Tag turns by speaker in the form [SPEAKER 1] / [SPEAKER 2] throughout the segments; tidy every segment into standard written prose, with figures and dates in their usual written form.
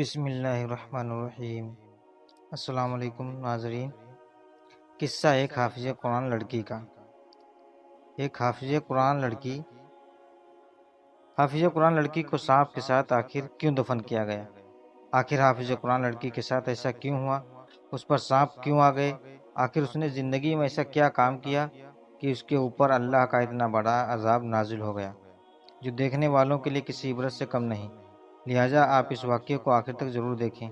[SPEAKER 1] بسم اللہ الرحمن الرحیم۔ السلام علیکم ناظرین۔ قصہ ایک حافظ قرآن لڑکی کا۔ ایک حافظ قرآن لڑکی کو سانپ کے ساتھ آخر کیوں دفن کیا گیا؟ آخر حافظ قرآن لڑکی کے ساتھ ایسا کیوں ہوا؟ اس پر سانپ کیوں آ گئے؟ آخر اس نے زندگی میں ایسا کیا کام کیا کہ اس کے اوپر اللہ کا اتنا بڑا عذاب نازل ہو گیا جو دیکھنے والوں کے لیے کسی عبرت سے کم نہیں؟ لہٰذا آپ اس واقعے کو آخر تک ضرور دیکھیں۔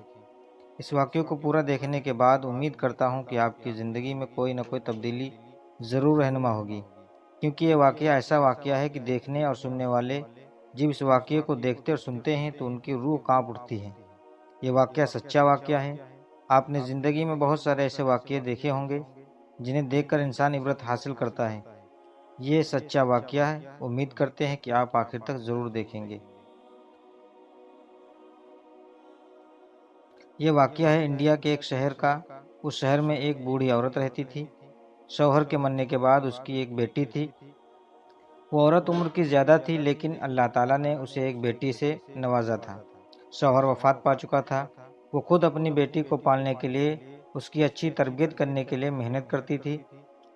[SPEAKER 1] اس واقعے کو پورا دیکھنے کے بعد امید کرتا ہوں کہ آپ کی زندگی میں کوئی نہ کوئی تبدیلی ضرور رہنما ہوگی، کیونکہ یہ واقعہ ایسا واقعہ ہے کہ دیکھنے اور سننے والے جب اس واقعے کو دیکھتے اور سنتے ہیں تو ان کی روح کانپ اٹھتی ہے۔ یہ واقعہ سچا واقعہ ہے۔ آپ نے زندگی میں بہت سارے ایسے واقعے دیکھے ہوں گے جنہیں دیکھ کر انسان عبرت حاصل کرتا ہے۔ یہ سچا واقعہ ہے۔ امید کرتے ہیں کہ آپ آخر تک ضرور دیکھیں گے۔ یہ واقعہ ہے انڈیا کے ایک شہر کا۔ اس شہر میں ایک بوڑھی عورت رہتی تھی۔ شوہر کے مرنے کے بعد اس کی ایک بیٹی تھی۔ وہ عورت عمر کی زیادہ تھی لیکن اللہ تعالیٰ نے اسے ایک بیٹی سے نوازا تھا۔ شوہر وفات پا چکا تھا۔ وہ خود اپنی بیٹی کو پالنے کے لیے، اس کی اچھی تربیت کرنے کے لیے محنت کرتی تھی،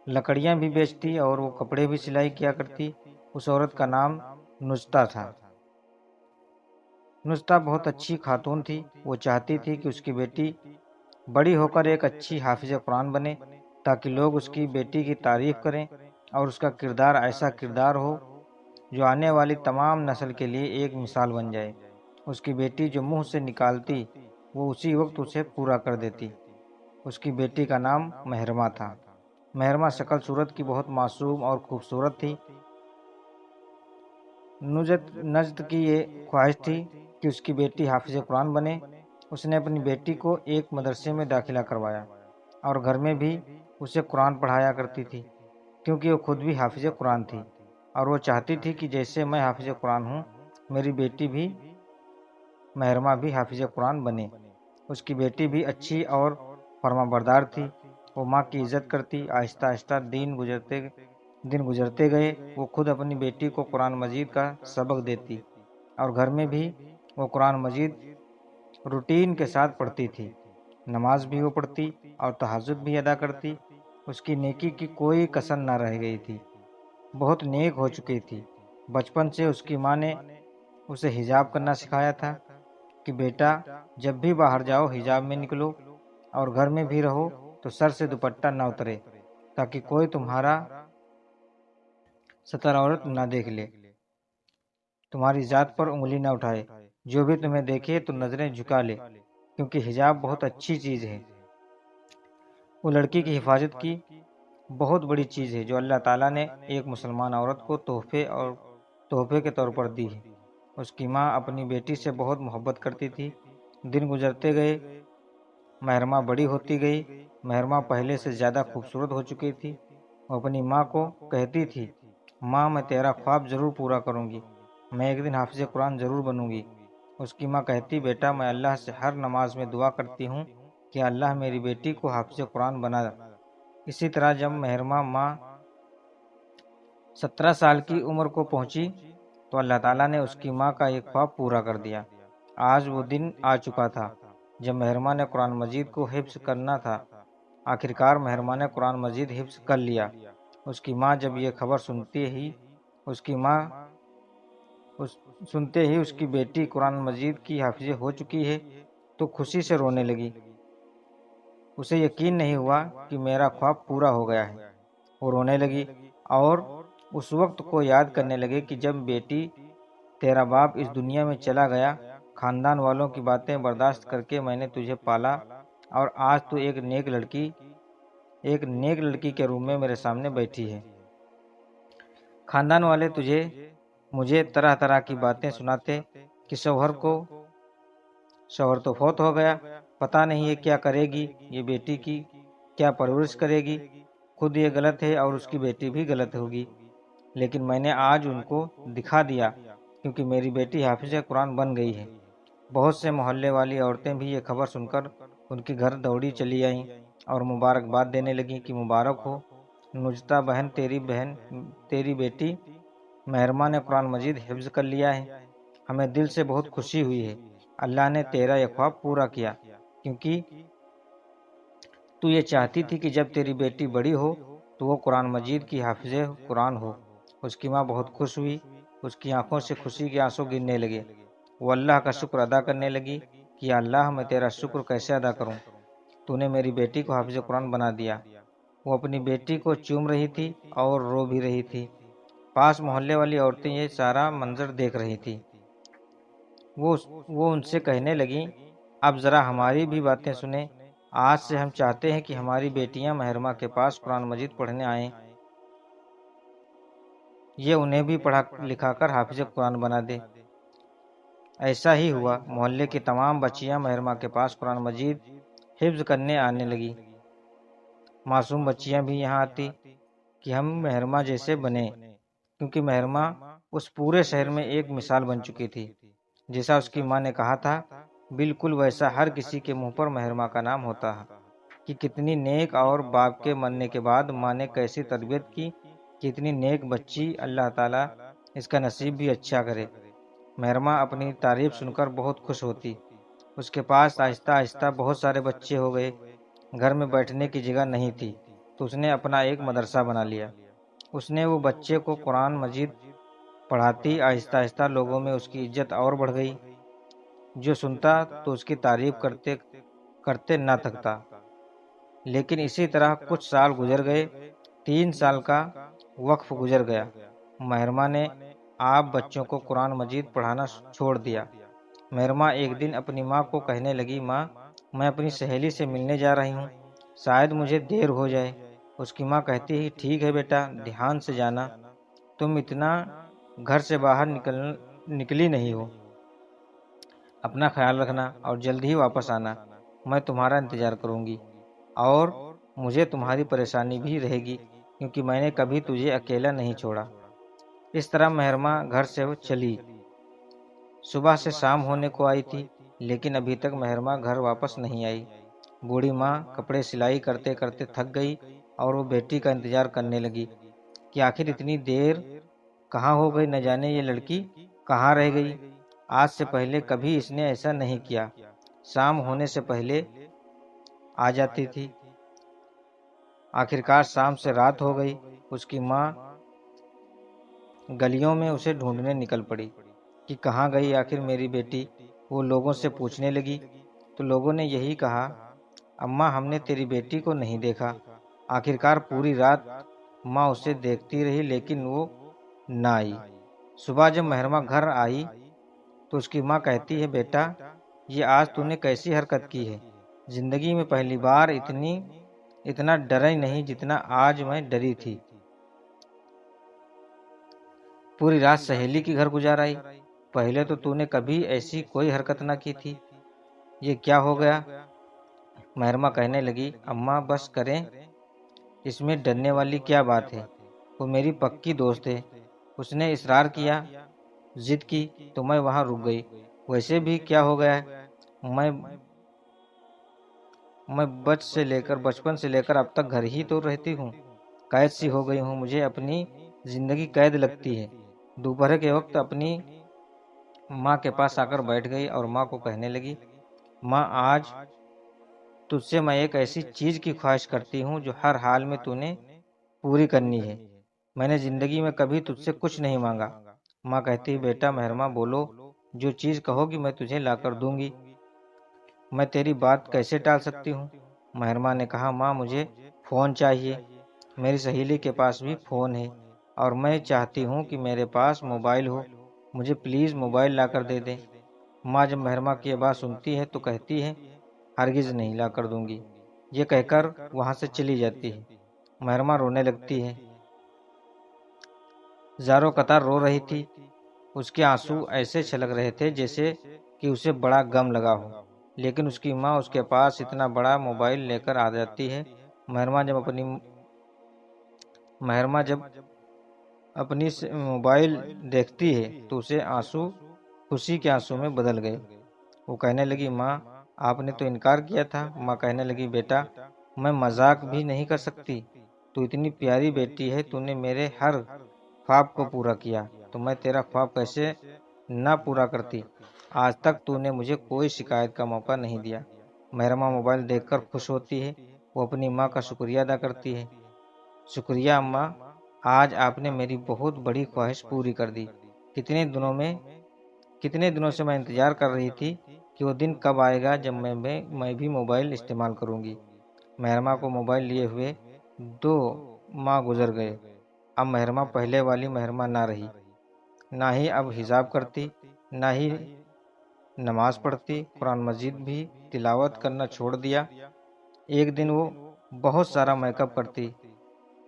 [SPEAKER 1] لکڑیاں بھی بیچتی اور وہ کپڑے بھی سلائی کیا کرتی۔ اس عورت کا نام نجتہ تھا۔ نجتہ بہت اچھی خاتون تھی۔ وہ چاہتی تھی کہ اس کی بیٹی بڑی ہو کر ایک اچھی حافظ قرآن بنے تاکہ لوگ اس کی بیٹی کی تعریف کریں اور اس کا کردار ایسا کردار ہو جو آنے والی تمام نسل کے لیے ایک مثال بن جائے۔ اس کی بیٹی جو منہ سے نکالتی وہ اسی وقت اسے پورا کر دیتی۔ اس کی بیٹی کا نام مہرما تھا۔ مہرما شکل صورت کی بہت معصوم اور خوبصورت تھی۔ نجد کی یہ خواہش تھی کہ اس کی بیٹی حافظ قرآن بنے۔ اس نے اپنی بیٹی کو ایک مدرسے میں داخلہ کروایا اور گھر میں بھی اسے قرآن پڑھایا کرتی تھی، کیونکہ وہ خود بھی حافظ قرآن تھی اور وہ چاہتی تھی کہ جیسے میں حافظ قرآن ہوں میری بیٹی بھی مہرما بھی حافظ قرآن بنے۔ اس کی بیٹی بھی اچھی اور فرما بردار تھی۔ وہ ماں کی عزت کرتی۔ آہستہ آہستہ دن گزرتے گئے۔ وہ خود اپنی بیٹی کو قرآن مجید کا سبق دیتی اور گھر میں بھی وہ قرآن مجید روٹین کے ساتھ پڑھتی تھی۔ نماز بھی وہ پڑھتی اور تہجد بھی ادا کرتی۔ اس کی نیکی کی کوئی کسر نہ رہ گئی تھی۔ بہت نیک ہو چکی تھی۔ بچپن سے اس کی ماں نے اسے حجاب کرنا سکھایا تھا کہ بیٹا جب بھی باہر جاؤ حجاب میں نکلو اور گھر میں بھی رہو تو سر سے دوپٹہ نہ اترے تاکہ کوئی تمہارا ستر عورت نہ دیکھ لے، تمہاری ذات پر انگلی نہ اٹھائے، جو بھی تمہیں دیکھے تو نظریں جھکا لے، کیونکہ حجاب بہت اچھی چیز ہے۔ وہ لڑکی کی حفاظت کی بہت بڑی چیز ہے جو اللہ تعالیٰ نے ایک مسلمان عورت کو تحفے کے طور پر دی ہے۔ اس کی ماں اپنی بیٹی سے بہت محبت کرتی تھی۔ دن گزرتے گئے، مہرما بڑی ہوتی گئی۔ مہرما پہلے سے زیادہ خوبصورت ہو چکی تھی۔ وہ اپنی ماں کو کہتی تھی، ماں میں تیرا خواب ضرور پورا کروں گی، میں ایک دن حافظ قرآن ضرور بنوں گی۔ اس کی ماں کہتی، بیٹا میں اللہ سے ہر نماز میں دعا کرتی ہوں کہ اللہ میری بیٹی کو حافظ قرآن بنا۔ اسی طرح جب مہرما ماں 17 سال کی عمر کو پہنچی تو اللہ تعالیٰ نے اس کی ماں کا ایک خواب پورا کر دیا۔ آج وہ دن آ چکا تھا جب مہرما نے قرآن مجید کو حفظ کرنا تھا۔ آخرکار مہرما نے قرآن مجید حفظ کر لیا۔ اس کی ماں جب یہ خبر سنتے ہی اس کی بیٹی قرآن مجید کی حافظ ہو چکی ہے تو خوشی سے رونے لگی۔ اسے یقین نہیں ہوا کہ میرا خواب پورا ہو گیا ہے۔ وہ رونے لگی اور اس وقت کو یاد کرنے لگے کہ جب بیٹی تیرا باپ اس دنیا میں چلا گیا، خاندان والوں کی باتیں برداشت کر کے میں نے تجھے پالا اور آج تو ایک نیک لڑکی کے روپ میں میرے سامنے بیٹھی ہے۔ خاندان والے مجھے طرح طرح کی باتیں سناتے کہ شوہر تو فوت ہو گیا، پتہ نہیں یہ کیا کرے گی، یہ بیٹی کی کیا پرورش کرے گی، خود یہ غلط ہے اور اس کی بیٹی بھی غلط ہوگی۔ لیکن میں نے آج ان کو دکھا دیا کیونکہ میری بیٹی حافظ قرآن بن گئی ہے۔ بہت سے محلے والی عورتیں بھی یہ خبر سن کر ان کے گھر دوڑی چلی آئیں اور مبارکباد دینے لگیں کہ مبارک ہو نجتہ بہن، تیری بیٹی مہرما نے قرآن مجید حفظ کر لیا ہے، ہمیں دل سے بہت خوشی ہوئی ہے۔ اللہ نے تیرا یہ خواب پورا کیا، کیونکہ تو یہ چاہتی تھی کہ جب تیری بیٹی بڑی ہو تو وہ قرآن مجید کی حافظ قرآن ہو۔ اس کی ماں بہت خوش ہوئی، اس کی آنکھوں سے خوشی کے آنسو گرنے لگے۔ وہ اللہ کا شکر ادا کرنے لگی کہ یا اللہ میں تیرا شکر کیسے ادا کروں، تو نے میری بیٹی کو حافظ قرآن بنا دیا۔ وہ اپنی بیٹی کو چوم رہی تھی اور رو بھی رہی تھی۔ پاس محلے والی عورتیں یہ سارا منظر دیکھ رہی تھی۔ وہ ان سے کہنے لگیں، اب ذرا ہماری بھی باتیں سنیں۔ آج سے ہم چاہتے ہیں کہ ہماری بیٹیاں مہرمہ کے پاس قرآن مجید پڑھنے آئیں، یہ انہیں بھی پڑھا لکھا کر حافظ قرآن بنا دے۔ ایسا ہی ہوا، محلے کی تمام بچیاں مہرمہ کے پاس قرآن مجید حفظ کرنے آنے لگی۔ معصوم بچیاں بھی یہاں آتی کہ ہم مہرمہ جیسے بنیں، کیونکہ مہرمہ اس پورے شہر میں ایک مثال بن چکی تھی۔ جیسا اس کی ماں نے کہا تھا، بالکل ویسا ہر کسی کے منہ پر مہرمہ کا نام ہوتا ہے کہ کتنی نیک، اور باپ کے مرنے کے بعد ماں نے کیسی تربیت کی، کتنی نیک بچی، اللہ تعالیٰ اس کا نصیب بھی اچھا کرے۔ مہرمہ اپنی تعریف سن کر بہت خوش ہوتی۔ اس کے پاس آہستہ آہستہ بہت سارے بچے ہو گئے۔ گھر میں بیٹھنے کی جگہ نہیں تھی تو اس نے اپنا ایک مدرسہ بنا لیا۔ اس نے وہ بچے کو قرآن مجید پڑھاتی۔ آہستہ آہستہ لوگوں میں اس کی عزت اور بڑھ گئی۔ جو سنتا تو اس کی تعریف کرتے کرتے نہ تھکتا۔ لیکن اسی طرح کچھ سال گزر گئے۔ 3 سال کا وقف گزر گیا۔ مہرمہ نے آپ بچوں کو قرآن مجید پڑھانا چھوڑ دیا۔ مہرمہ ایک دن اپنی ماں کو کہنے لگی، ماں میں اپنی سہیلی سے ملنے جا رہی ہوں، شاید مجھے دیر ہو جائے۔ اس کی ماں کہتی ہے، ٹھیک ہے بیٹا، دھیان سے جانا، تم اتنا گھر سے باہر نکلی نہیں ہو، اپنا خیال رکھنا اور جلد ہی واپس آنا، میں تمہارا انتظار کروں گی، اور مجھے تمہاری پریشانی بھی رہے گی کیونکہ میں نے کبھی تجھے اکیلا نہیں چھوڑا۔ اس طرح مہرمہ گھر سے چلی۔ صبح سے شام ہونے کو آئی تھی، لیکن ابھی تک مہرمہ گھر واپس نہیں آئی۔ بوڑھی ماں کپڑے سلائی کرتے کرتے تھک گئی اور وہ بیٹی کا انتظار کرنے لگی کہ آخر اتنی دیر کہاں ہو گئی، نہ جانے یہ لڑکی کہاں رہ گئی۔ آج سے پہلے کبھی اس نے ایسا نہیں کیا، شام ہونے سے پہلے آ جاتی تھی۔ آخرکار شام سے رات ہو گئی۔ اس کی ماں گلیوں میں اسے ڈھونڈنے نکل پڑی کہ کہاں گئی آخر میری بیٹی۔ وہ لوگوں سے پوچھنے لگی تو لوگوں نے یہی کہا، اماں ہم نے تیری بیٹی کو نہیں دیکھا۔ آخرکار پوری رات ماں اسے دیکھتی رہی لیکن وہ نہ آئی۔ صبح جب مہرمہ گھر آئی تو اس کی ماں کہتی ہے، بیٹا یہ آج تو نے کیسی حرکت کی ہے، زندگی میں پہلی بار اتنا ڈری نہیں جتنا آج میں ڈری تھی۔ پوری رات سہیلی کے گھر گزارائی، پہلے تو نے کبھی ایسی کوئی حرکت نہ کی تھی، یہ کیا ہو گیا؟ مہرمہ کہنے لگی، اماں بس کریں، اس میں ڈرنے والی کیا بات ہے، وہ میری پکی دوست ہے، اس نے اصرار کیا، ضد کی تو میں وہاں رک گئی، ویسے بھی کیا ہو گیا ہے، میں بچپن سے لے کر اب تک گھر ہی تو رہتی ہوں، قید سی ہو گئی ہوں، مجھے اپنی زندگی قید لگتی ہے۔ دوپہر کے وقت اپنی ماں کے پاس آ کر بیٹھ گئی اور ماں کو کہنے لگی، ماں آج تجھ سے میں ایک ایسی چیز کی خواہش کرتی ہوں جو ہر حال میں تو نے پوری کرنی ہے۔ میں نے زندگی میں کبھی تجھ سے کچھ نہیں مانگا۔ ماں کہتی، بیٹا مہرمہ بولو، جو چیز کہو گی میں تجھے لا کر دوں گی، میں تیری بات کیسے ٹال سکتی ہوں؟ مہرمہ نے کہا، ماں مجھے فون چاہیے، میری سہیلی کے پاس بھی فون ہے اور میں چاہتی ہوں کہ میرے پاس موبائل ہو، مجھے پلیز موبائل لا کر دے دیں۔ ماں جب مہرمہ کی یہ بات سنتی ہے تو کہتی ہے، ہرگز نہیں لا کر دوں گی، یہ کہہ کر وہاں سے چلی جاتی ہے۔ مہرمہ رونے لگتی ہے، زاروں قطار رو رہی تھی، اس کے آنسو ایسے چھلک رہے تھے جیسے کہ اسے بڑا غم لگا ہو، لیکن اس کی ماں اس کے پاس اتنا بڑا موبائل لے کر آ جاتی ہے۔ مہرمہ جب اپنی موبائل دیکھتی ہے تو اسے آنسو خوشی کے آنسو میں بدل گئے۔ وہ کہنے لگی، ماں آپ نے تو انکار کیا تھا۔ ماں کہنے لگی، بیٹا میں مذاق بھی نہیں کر سکتی، تو اتنی پیاری بیٹی ہے، تو نے میرے ہر خواب کو پورا کیا، تو میں تیرا خواب کیسے نہ پورا کرتی۔ آج تک تو نے مجھے کوئی شکایت کا موقع نہیں دیا۔ محرمہ موبائل دیکھ کر خوش ہوتی ہے، وہ اپنی ماں کا شکریہ ادا کرتی ہے۔ شکریہ اماں، آج آپ نے میری بہت بڑی خواہش پوری کر دی۔ کتنے دنوں سے میں انتظار کر رہی تھی کہ وہ دن کب آئے گا جب میں بھی موبائل استعمال کروں گی۔ محرمہ کو موبائل لیے ہوئے 2 ماہ گزر گئے۔ اب محرمہ پہلے والی محرمہ نہ رہی، نہ ہی اب حجاب کرتی، نہ ہی نماز پڑھتی، قرآن مجید بھی تلاوت کرنا چھوڑ دیا۔ ایک دن وہ بہت سارا میک اپ کرتی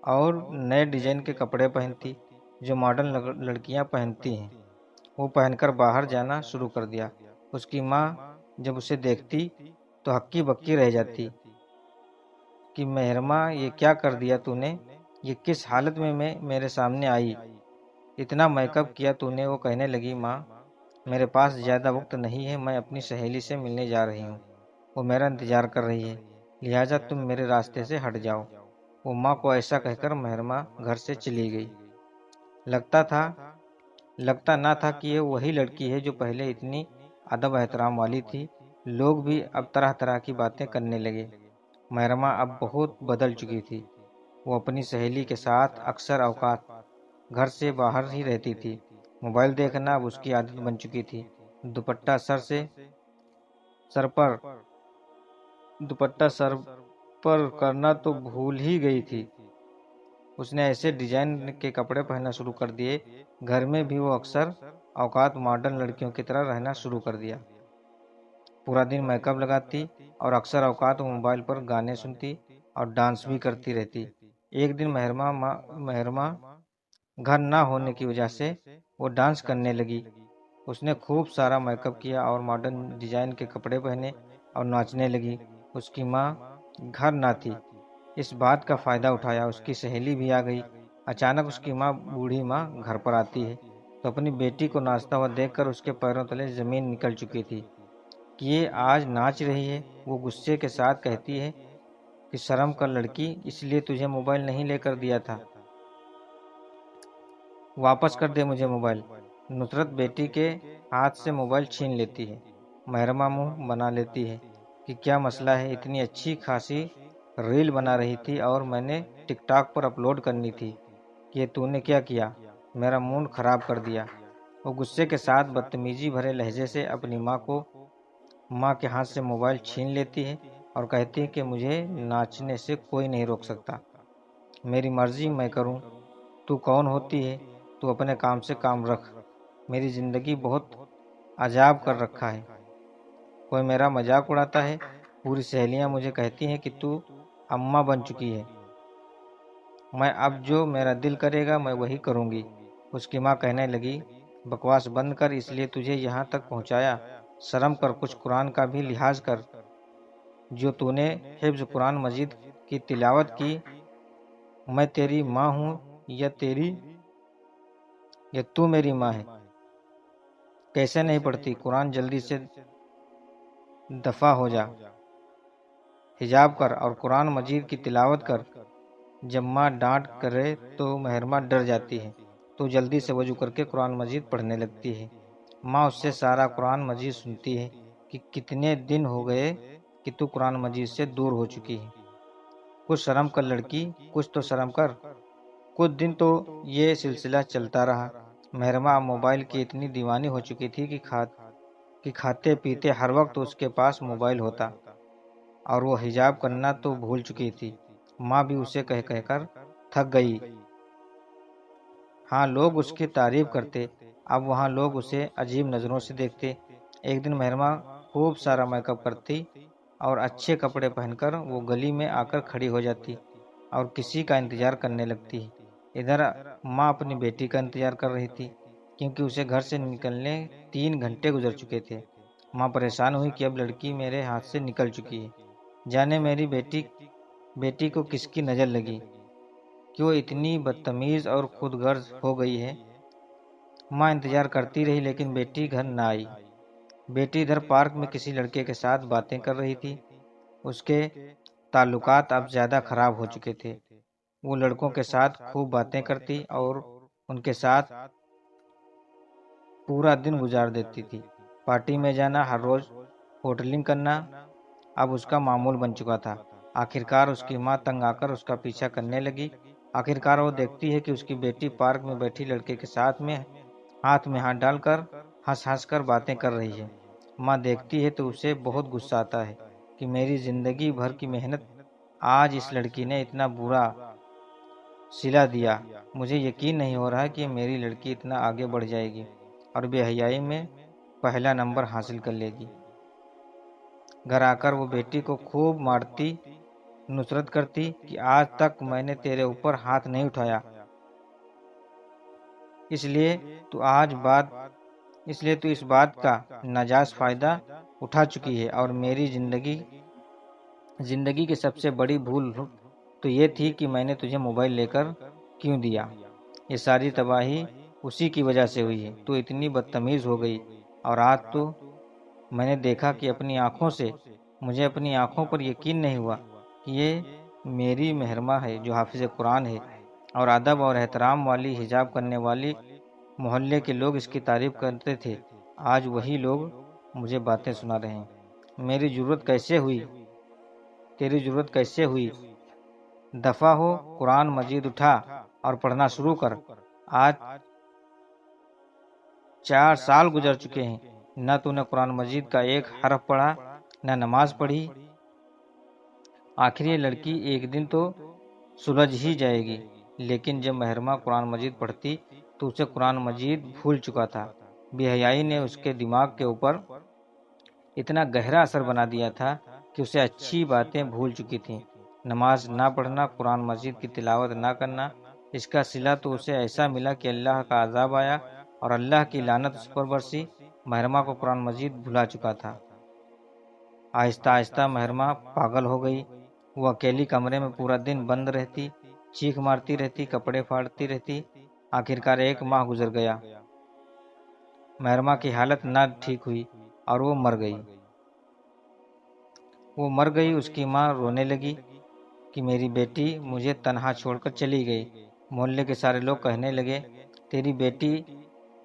[SPEAKER 1] اور نئے ڈیزائن کے کپڑے پہنتی جو ماڈرن لڑکیاں پہنتی ہیں، وہ پہن کر باہر جانا شروع کر دیا۔ اس کی ماں جب اسے دیکھتی تو ہکی بکی رہ جاتی کہ محرمہ یہ کیا کر دیا تو نے، یہ کس حالت میں میرے سامنے آئی، اتنا میک اپ کیا تو نے۔ وہ کہنے لگی ماں میرے پاس زیادہ وقت نہیں ہے، میں اپنی سہیلی سے ملنے جا رہی ہوں، وہ میرا انتظار کر رہی ہے، لہٰذا تم میرے راستے سے ہٹ جاؤ۔ وہ ماں کو ایسا کہہ کر محرمہ گھر سے چلی گئی۔ لگتا نہ تھا کہ یہ وہی لڑکی ہے جو پہلے اتنی ادب احترام والی تھی۔ لوگ بھی اب طرح طرح کی باتیں کرنے لگے۔ محرمہ اب بہت بدل چکی تھی۔ وہ اپنی سہیلی کے ساتھ اکثر اوقات گھر سے باہر ہی رہتی تھی۔ موبائل دیکھنا اب اس کی عادت بن چکی تھی۔ دوپٹہ سر پر کرنا تو بھول ہی گئی تھی۔ اس نے ایسے ڈیزائن کے کپڑے پہننا شروع کر دیے، گھر میں بھی وہ اکثر اوقات ماڈرن لڑکیوں کی طرح رہنا شروع کر دیا۔ پورا دن میک اپ لگاتی اور اکثر اوقات وہ موبائل پر گانے سنتی اور ڈانس بھی کرتی رہتی۔ ایک دن محرمہ گھر نہ ہونے کی وجہ سے وہ ڈانس کرنے لگی۔ اس نے خوب سارا میک اپ کیا اور ماڈرن ڈیزائن کے کپڑے پہنے اور ناچنے لگی۔ اس کی ماں گھر نہ تھی۔ اس بات کا فائدہ اٹھایا اس کی سہیلی بھی آ گئی۔ اچانک اس کی بوڑھی ماں گھر پر آتی ہے تو اپنی بیٹی کو ناچتا ہوا دیکھ کر اس کے پیروں تلے زمین نکل چکی تھی کہ یہ آج ناچ رہی ہے۔ وہ غصے کے ساتھ کہتی ہے کہ شرم کر لڑکی، اس لیے تجھے موبائل نہیں لے کر دیا تھا، واپس کر دے مجھے موبائل۔ نصرت بیٹی کے ہاتھ سے موبائل چھین لیتی ہے۔ محرمہ منہ بنا لیتی ہے کہ کیا مسئلہ ہے، اتنی اچھی خاصی ریل بنا رہی تھی اور میں نے ٹک ٹاک پر اپلوڈ کرنی تھی کہ تو نے کیا کیا، میرا موڈ خراب کر دیا۔ وہ غصے کے ساتھ بدتمیزی بھرے لہجے سے اپنی ماں کے ہاتھ سے موبائل چھین لیتی ہے اور کہتی ہے کہ مجھے ناچنے سے کوئی نہیں روک سکتا، میری مرضی میں کروں، تو کون ہوتی ہے، تو اپنے کام سے کام رکھ، میری زندگی بہت عذاب کر رکھا ہے، کوئی میرا مذاق اڑاتا ہے، پوری سہیلیاں مجھے کہتی ہیں کہ تو اماں بن چکی ہے، میں اب جو میرا دل کرے گا میں وہی کروں گی۔ اس کی ماں کہنے لگی بکواس بند کر، اس لیے تجھے یہاں تک پہنچایا، شرم کر، کچھ قرآن کا بھی لحاظ کر، جو تو نے حفظ قرآن مجید کی تلاوت کی، میں تیری ماں ہوں یا تو میری ماں ہے، کیسے نہیں پڑھتی، قرآن جلدی سے دفع ہو جا، حجاب کر اور قرآن مجید کی تلاوت کر۔ جب ماں ڈانٹ کرے تو محرمہ ڈر جاتی ہے تو جلدی سے وضو کر کے قرآن مجید پڑھنے لگتی ہے۔ ماں اس سے سارا قرآن مجید سنتی ہے کہ کتنے دن ہو گئے کہ تو قرآن مجید سے دور ہو چکی ہے، کچھ شرم کر لڑکی، کچھ تو شرم کر۔ کچھ دن تو یہ سلسلہ چلتا رہا۔ محرمہ موبائل کی اتنی دیوانی ہو چکی تھی کہ کھاتے پیتے ہر وقت اس کے پاس موبائل ہوتا، اور وہ حجاب کرنا تو بھول چکی تھی۔ ماں بھی اسے کہہ کر تھک گئی۔ ہاں لوگ اس کی تعریف کرتے، اب وہاں لوگ اسے عجیب نظروں سے دیکھتے۔ ایک دن محرمہ خوب سارا میک اپ کرتی اور اچھے کپڑے پہن کر وہ گلی میں آ کر کھڑی ہو جاتی اور کسی کا انتظار کرنے لگتی۔ ادھر ماں اپنی بیٹی کا انتظار کر رہی تھی کیونکہ اسے گھر سے نکلنے 3 گھنٹے گزر چکے تھے۔ ماں پریشان ہوئی کہ اب لڑکی میرے ہاتھ سے نکل چکی ہے، جانے میری بیٹی کو کس کی نظر لگی کہ وہ اتنی بدتمیز اور خود غرض ہو گئی ہے۔ ماں انتظار کرتی رہی لیکن بیٹی گھر نہ آئی۔ بیٹی ادھر پارک میں کسی لڑکے کے ساتھ باتیں کر رہی تھی۔ اس کے تعلقات اب زیادہ خراب ہو چکے تھے۔ وہ لڑکوں کے ساتھ خوب باتیں کرتی اور ان کے ساتھ پورا دن گزار دیتی تھی۔ پارٹی میں جانا، ہر روز ہوٹلنگ کرنا اب اس کا معمول بن چکا تھا۔ آخرکار اس کی ماں تنگ آ کر اس کا پیچھا کرنے لگی۔ آخرکار وہ دیکھتی ہے کہ اس کی بیٹی پارک میں بیٹھی لڑکے کے ساتھ میں ہاتھ میں ہاتھ ڈال کر ہنس ہنس کر باتیں کر رہی ہے۔ ماں دیکھتی ہے تو اسے بہت غصہ آتا ہے کہ میری زندگی بھر کی محنت آج اس لڑکی نے اتنا برا صلہ دیا۔ مجھے یقین نہیں ہو رہا کہ میری لڑکی اتنا آگے بڑھ جائے گی اور بے حیائی میں پہلا نمبر حاصل کر لے گی۔ گھر آ کر وہ بیٹی کو خوب مارتی، نصرت کرتی کہ آج تک میں نے تیرے اوپر ہاتھ نہیں اٹھایا، اس لیے تو اس بات کا ناجائز فائدہ اٹھا چکی ہے، اور میری زندگی کی سب سے بڑی بھول تو یہ تھی کہ میں نے تجھے موبائل لے کر کیوں دیا۔ یہ ساری تباہی اسی کی وجہ سے ہوئی ہے۔ تو اتنی بدتمیز ہو گئی، اور آج تو میں نے دیکھا کہ مجھے اپنی آنکھوں پر یقین نہیں ہوا کہ یہ میری مہرماں ہے جو حافظ قرآن ہے، اور ادب اور احترام والی، حجاب کرنے والی محلے کے لوگ اس کی تعریف کرتے تھے، آج وہی لوگ مجھے باتیں سنا رہے ہیں۔ تیری ضرورت کیسے ہوئی؟ دفع ہو، قرآن مجید اٹھا اور پڑھنا شروع کر۔ آج 4 سال گزر چکے ہیں، نہ تو نے قرآن مجید کا ایک حرف پڑھا، نہ نماز پڑھی۔ آخر یہ لڑکی ایک دن تو سلجھ ہی جائے گی۔ لیکن جب مہرماں قرآن مجید پڑھتی تو اسے قرآن مجید بھول چکا تھا۔ بے حیائی نے اس کے دماغ کے اوپر اتنا گہرا اثر بنا دیا تھا کہ اسے اچھی باتیں بھول چکی تھیں۔ نماز نہ پڑھنا، قرآن مجید کی تلاوت نہ کرنا، اس کا صلہ تو اسے ایسا ملا کہ اللہ کا عذاب آیا اور اللہ کی لعنت اس پر برسی۔ مہرماں کو قرآن مجید بھلا چکا تھا۔ آہستہ آہستہ مہرماں پاگل ہو گئی۔ وہ اکیلی کمرے میں پورا دن بند رہتی، چیخ مارتی رہتی، کپڑے پھاڑتی رہتی۔ آخرکار 1 ماہ گزر گیا، مہرماں کی حالت نہ ٹھیک ہوئی اور وہ مر گئی۔ اس کی ماں رونے لگی کہ میری بیٹی مجھے تنہا چھوڑ کر چلی گئی۔ محلے کے سارے لوگ کہنے لگے، تیری بیٹی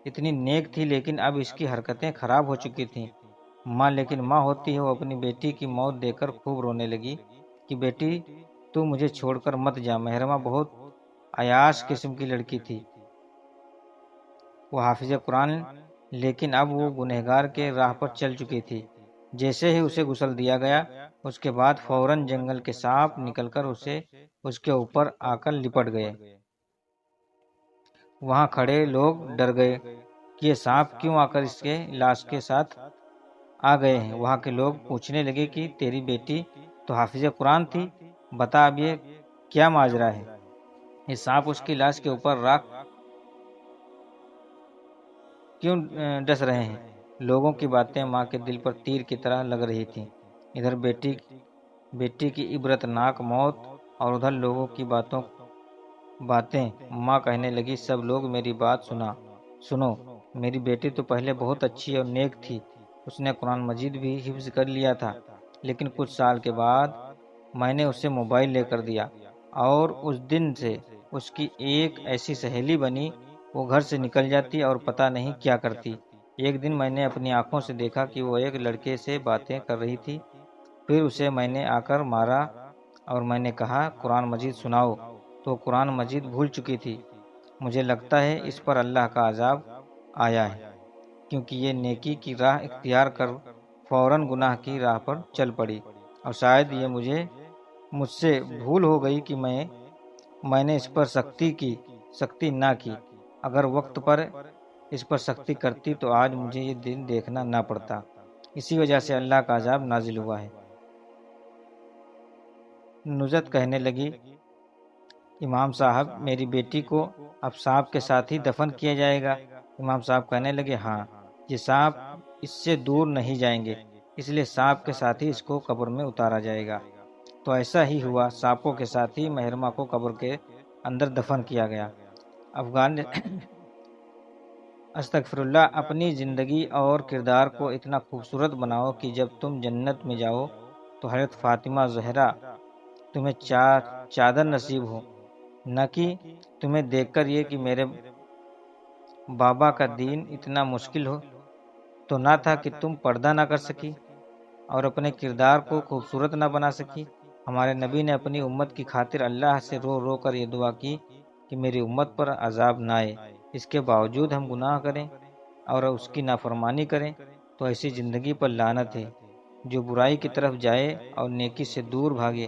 [SPEAKER 1] اتنی نیک تھی، لیکن اب اس کی حرکتیں خراب ہو چکی تھیں۔ لیکن ماں ہوتی ہے، وہ اپنی بیٹی کی موت دیکھ کر خوب رونے لگی کہ بیٹی تو مجھے چھوڑ کر مت جا۔ مہرماں بہت عیاش قسم کی لڑکی تھی، وہ حافظ قرآن، لیکن اب وہ گنہگار کے راہ پر چل چکی تھی۔ جیسے ہی اسے غسل دیا گیا، اس کے بعد فوراً جنگل کے سانپ نکل کر اس کے اوپر آ کر لپٹ گئے۔ وہاں کھڑے لوگ ڈر گئے کہ یہ سانپ کیوں آ کر اس کے لاش کے ساتھ آ گئے ہیں۔ وہاں کے لوگ پوچھنے لگے کہ تیری بیٹی تو حافظ قرآن تھی، بتا اب یہ کیا ماجرا ہے؟ یہ سانپ اس کی لاش کے اوپر راکھ کیوں ڈس رہے ہیں؟ لوگوں کی باتیں ماں کے دل پر تیر کی طرح لگ رہی تھیں۔ ادھر بیٹی کی عبرت ناک موت، اور ادھر لوگوں کی باتیں۔ ماں کہنے لگی، سب لوگ میری بات سنو، میری بیٹی تو پہلے بہت اچھی اور نیک تھی، اس نے قرآن مجید بھی حفظ کر لیا تھا، لیکن کچھ سال کے بعد میں نے اسے موبائل لے کر دیا، اور اس دن سے اس کی ایک ایسی سہیلی بنی، وہ گھر سے نکل جاتی اور پتہ نہیں کیا کرتی۔ ایک دن میں نے اپنی آنکھوں سے دیکھا کہ وہ ایک لڑکے سے باتیں کر رہی تھی، پھر اسے میں نے آ کر مارا اور میں نے کہا قرآن مجید سناؤ، تو قرآن مجید بھول چکی تھی۔ مجھے لگتا ہے اس پر اللہ کا عذاب آیا ہے، کیونکہ یہ نیکی کی راہ اختیار کر فوراً گناہ کی راہ پر چل پڑی، اور شاید یہ مجھ سے بھول ہو گئی کہ میں نے اس پر سختی نہ کی۔ اگر وقت پر اس پر سختی کرتی تو آج مجھے یہ دن دیکھنا نہ پڑتا۔ اسی وجہ سے اللہ کا عذاب نازل ہوا ہے۔ نجت کہنے لگی، امام صاحب میری بیٹی کو اب سانپ کے ساتھ ہی دفن کیا جائے گا؟ امام صاحب کہنے لگے، ہاں، یہ سانپ اس سے دور نہیں جائیں گے، اس لیے سانپ کے ساتھ ہی اس کو قبر میں اتارا جائے گا۔ تو ایسا ہی ہوا، سانپوں کے ساتھ ہی مہرماں کو قبر کے اندر دفن کیا گیا۔ استغفر اللہ، اپنی زندگی اور کردار کو اتنا خوبصورت بناؤ کہ جب تم جنت میں جاؤ تو حضرت فاطمہ زہرا تمہیں چادر نصیب ہو، نہ کہ تمہیں دیکھ کر یہ کہ میرے بابا کا دین اتنا مشکل ہو تو نہ تھا کہ تم پردہ نہ کر سکی اور اپنے کردار کو خوبصورت نہ بنا سکی؟ ہمارے نبی نے اپنی امت کی خاطر اللہ سے رو رو کر یہ دعا کی کہ میری امت پر عذاب نہ آئے۔ اس کے باوجود ہم گناہ کریں اور اس کی نافرمانی کریں تو ایسی زندگی پر لعنت ہے۔ جو برائی کی طرف جائے اور نیکی سے دور بھاگے،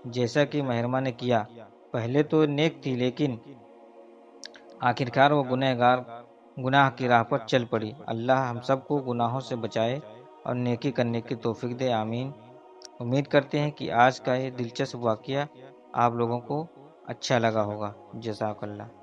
[SPEAKER 1] جیسا کہ مہرماں نے کیا، پہلے تو نیک تھی لیکن آخرکار وہ گناہ کی راہ پر چل پڑی۔ اللہ ہم سب کو گناہوں سے بچائے اور نیکی کرنے کی توفیق دے، آمین۔ امید کرتے ہیں کہ آج کا یہ دلچسپ واقعہ آپ لوگوں کو اچھا لگا ہوگا۔ جزاک اللہ۔